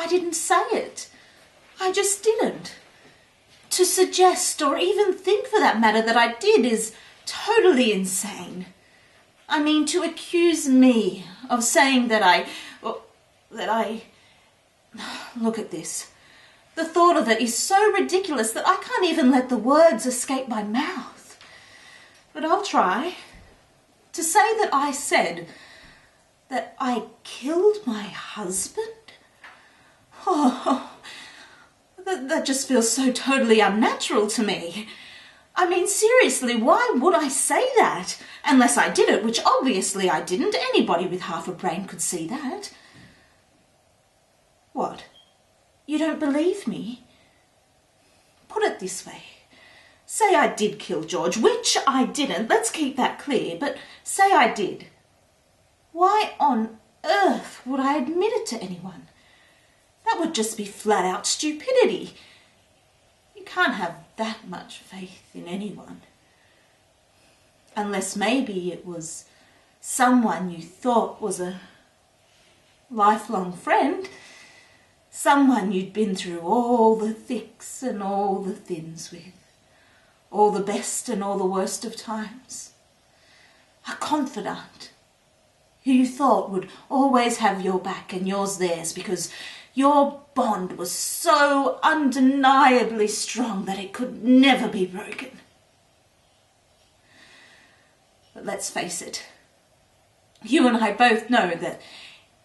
I didn't say it. I just didn't. To suggest, or even think for that matter, that I did is totally insane. I mean, to accuse me of saying that Look at this. The thought of it is so ridiculous that I can't even let the words escape my mouth. But I'll try. To say that I said that I killed my husband? Oh, that just feels so totally unnatural to me. I mean, seriously, why would I say that? Unless I did it, which obviously I didn't. Anybody with half a brain could see that. What? You don't believe me? Put it this way. Say I did kill George, which I didn't. Let's keep that clear, but say I did. Why on earth would I admit it to anyone? That would just be flat out stupidity. You can't have that much faith in anyone. Unless maybe it was someone you thought was a lifelong friend, someone you'd been through all the thicks and all the thins with, all the best and all the worst of times. A confidant who you thought would always have your back and yours theirs because your bond was so undeniably strong that it could never be broken. But let's face it, you and I both know that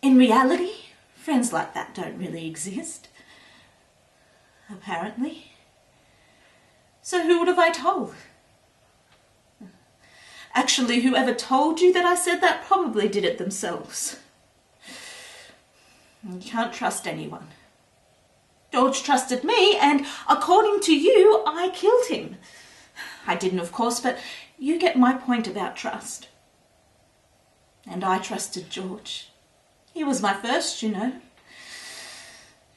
in reality, friends like that don't really exist. Apparently. So who would have I told? Actually, whoever told you that I said that probably did it themselves. You can't trust anyone. George trusted me, and according to you, I killed him. I didn't, of course, but you get my point about trust. And I trusted George. He was my first, you know.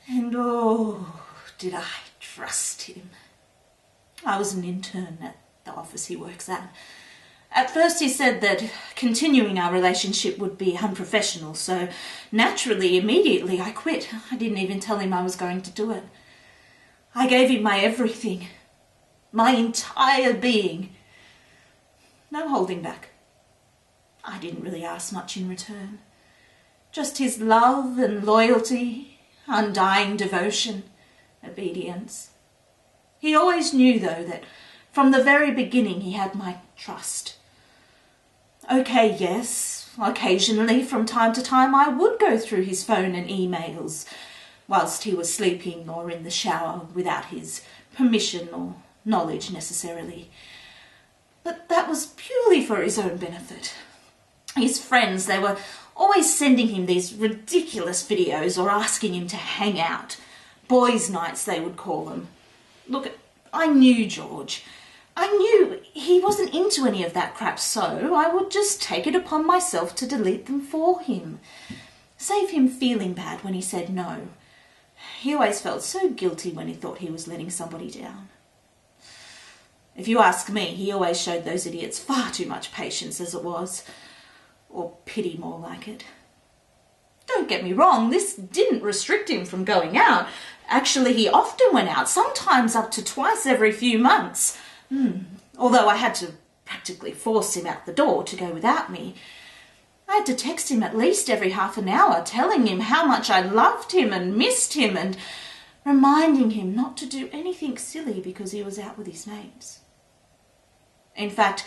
And oh, did I trust him. I was an intern at the office he works at. At first he said that continuing our relationship would be unprofessional, so naturally, immediately, I quit. I didn't even tell him I was going to do it. I gave him my everything, my entire being. No holding back. I didn't really ask much in return. Just his love and loyalty, undying devotion, obedience. He always knew, though, that from the very beginning he had my trust. Okay, yes, occasionally from time to time I would go through his phone and emails whilst he was sleeping or in the shower without his permission or knowledge necessarily. But that was purely for his own benefit. His friends, they were always sending him these ridiculous videos or asking him to hang out. Boys' nights, they would call them. Look, I knew George. I knew he wasn't into any of that crap, so I would just take it upon myself to delete them for him. Save him feeling bad when he said no. He always felt so guilty when he thought he was letting somebody down. If you ask me, he always showed those idiots far too much patience as it was. Or pity, more like it. Don't get me wrong, this didn't restrict him from going out. Actually, he often went out, sometimes up to twice every few months. Although I had to practically force him out the door to go without me. I had to text him at least every half an hour, telling him how much I loved him and missed him and reminding him not to do anything silly because he was out with his mates. In fact,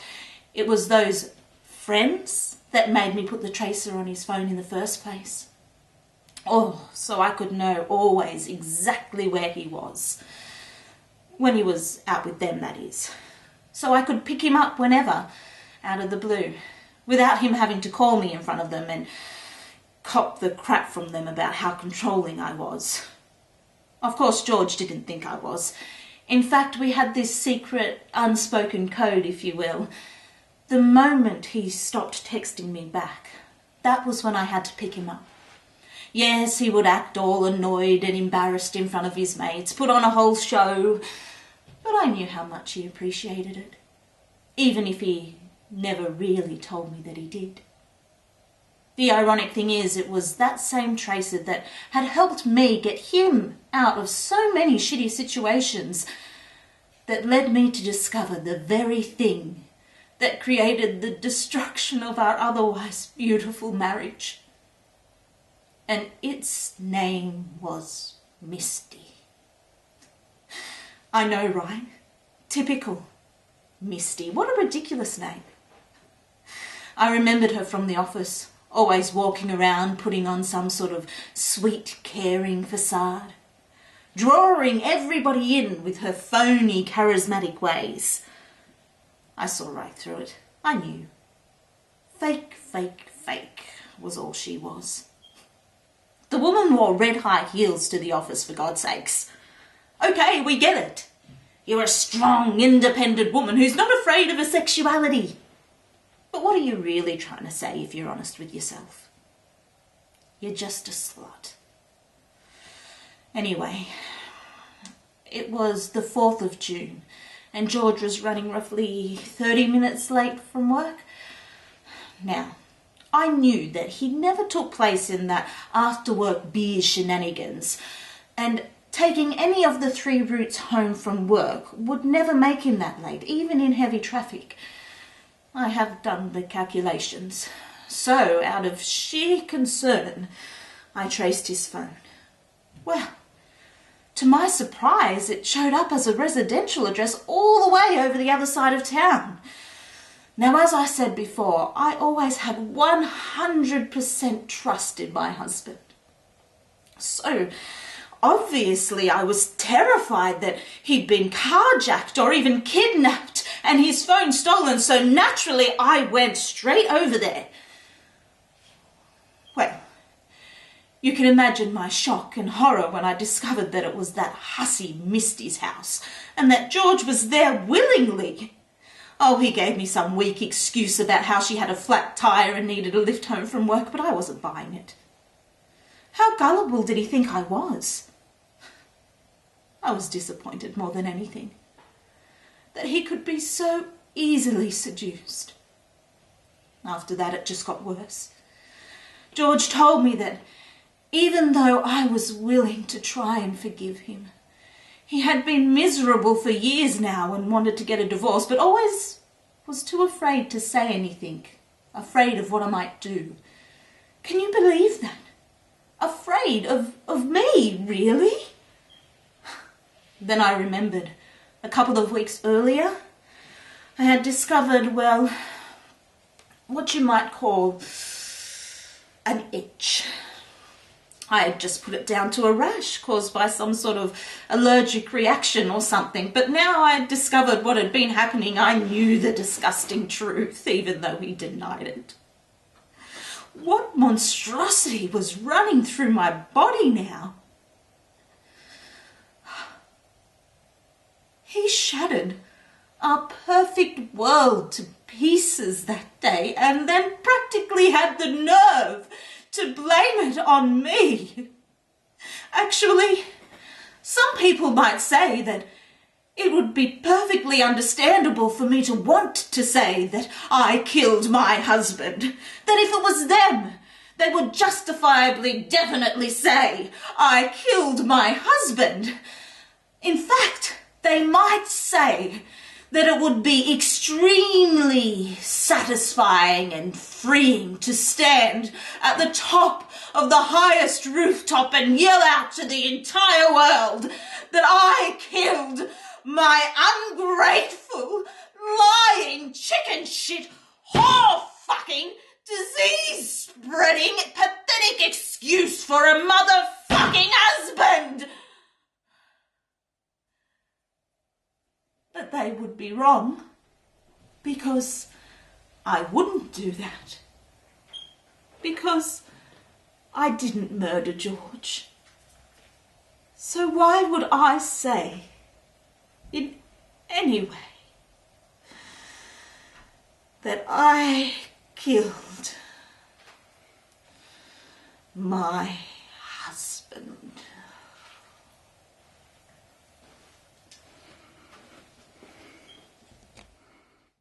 it was those friends that made me put the tracer on his phone in the first place. Oh, so I could know always exactly where he was. When he was out with them, that is. So I could pick him up whenever, out of the blue, without him having to call me in front of them and cop the crap from them about how controlling I was. Of course, George didn't think I was. In fact, we had this secret, unspoken code, if you will. The moment he stopped texting me back, that was when I had to pick him up. Yes, he would act all annoyed and embarrassed in front of his mates, put on a whole show, but I knew how much he appreciated it, even if he never really told me that he did. The ironic thing is, it was that same Tracer that had helped me get him out of so many shitty situations that led me to discover the very thing that created the destruction of our otherwise beautiful marriage. And its name was Misty. I know, right? Typical. Misty. What a ridiculous name. I remembered her from the office, always walking around putting on some sort of sweet, caring facade, drawing everybody in with her phony, charismatic ways. I saw right through it. I knew. Fake, fake, fake was all she was. The woman wore red high heels to the office, for God's sakes. Okay, we get it. You're a strong, independent woman who's not afraid of her sexuality. But what are you really trying to say if you're honest with yourself? You're just a slut. Anyway, it was the 4th of June, and George was running roughly 30 minutes late from work. Now, I knew that he never took place in that after-work beer shenanigans, and taking any of the 3 routes home from work would never make him that late, even in heavy traffic. I have done the calculations. So, out of sheer concern, I traced his phone. Well, to my surprise, it showed up as a residential address all the way over the other side of town. Now, as I said before, I always had 100% trust in my husband. So, obviously, I was terrified that he'd been carjacked or even kidnapped and his phone stolen, so naturally I went straight over there. Well, you can imagine my shock and horror when I discovered that it was that hussy Misty's house and that George was there willingly. Oh, he gave me some weak excuse about how she had a flat tire and needed a lift home from work, but I wasn't buying it. How gullible did he think I was? I was disappointed more than anything that he could be so easily seduced. After that, it just got worse. George told me that even though I was willing to try and forgive him, he had been miserable for years now and wanted to get a divorce, but always was too afraid to say anything, afraid of what I might do. Can you believe that? Afraid of me, really? Then I remembered, a couple of weeks earlier, I had discovered, well, what you might call an itch. I had just put it down to a rash caused by some sort of allergic reaction or something, but now I had discovered what had been happening. I knew the disgusting truth, even though he denied it. What monstrosity was running through my body now? He shattered our perfect world to pieces that day and then practically had the nerve to blame it on me. Actually, some people might say that it would be perfectly understandable for me to want to say that I killed my husband, that if it was them, they would justifiably, definitely say, I killed my husband. In fact, they might say that it would be extremely satisfying and freeing to stand at the top of the highest rooftop and yell out to the entire world that I killed my ungrateful, lying, chicken shit, whore-fucking, disease-spreading, pathetic excuse for a motherfucking husband. But they would be wrong, because I wouldn't do that. Because I didn't murder George. So why would I say, in any way, that I killed my husband?